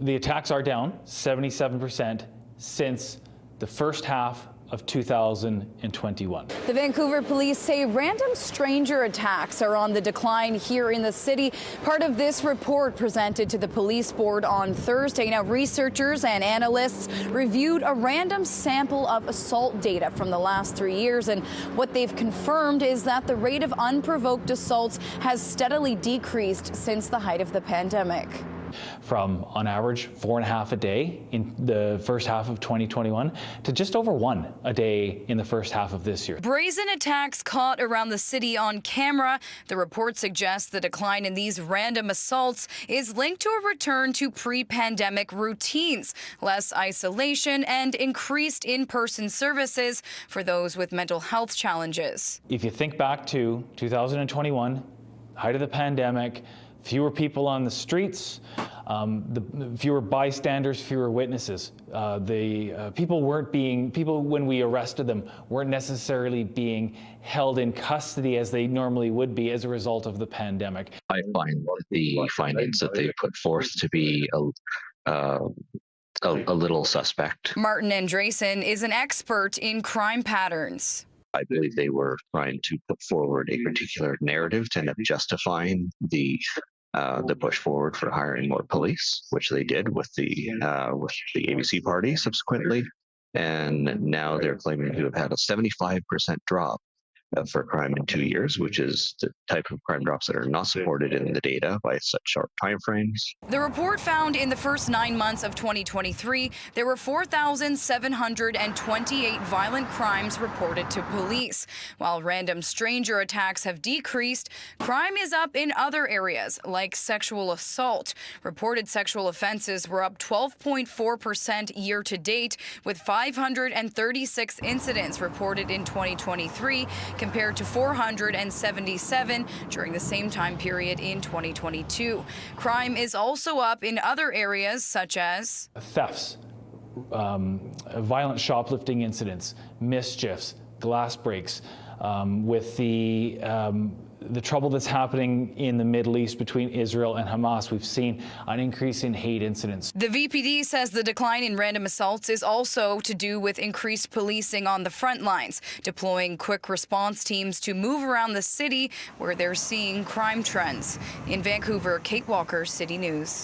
The attacks are down 77% since the first half of 2021. The Vancouver police say random stranger attacks are on the decline here in the city. Part of this report presented to the police board on Thursday. Now, researchers and analysts reviewed a random sample of assault data from the last 3 years, and what they've confirmed is that the rate of unprovoked assaults has steadily decreased since the height of the pandemic. From, on average, 4.5 a day in the first half of 2021 to just over 1 a day in the first half of this year. Brazen attacks caught around the city on camera. The report suggests the decline in these random assaults is linked to a return to pre-pandemic routines, less isolation, and increased in-person services for those with mental health challenges. If you think back to 2021, height of the pandemic, fewer people on the streets, fewer bystanders, fewer witnesses. People, when we arrested them, weren't necessarily being held in custody as they normally would be as a result of the pandemic. I find the findings that they put forth to be a little suspect. Martin Andresen is an expert in crime patterns. I believe they were trying to put forward a particular narrative to end up justifying the push forward for hiring more police, which they did with the ABC party subsequently, and now they're claiming to have had a 75% drop for crime in 2 years, which is the type of crime drops that are not supported in the data by such short timeframes. The report found in the first 9 months of 2023, there were 4,728 violent crimes reported to police. While random stranger attacks have decreased, crime is up in other areas, like sexual assault. Reported sexual offenses were up 12.4% year to date, with 536 incidents reported in 2023, compared to 477 during the same time period in 2022. Crime is also up in other areas such as thefts, violent shoplifting incidents, mischiefs, glass breaks, with the trouble that's happening in the Middle East between Israel and Hamas. We've seen an increase in hate incidents. The VPD says the decline in random assaults is also to do with increased policing on the front lines, deploying quick response teams to move around the city where they're seeing crime trends. In Vancouver, Kate Walker, City News.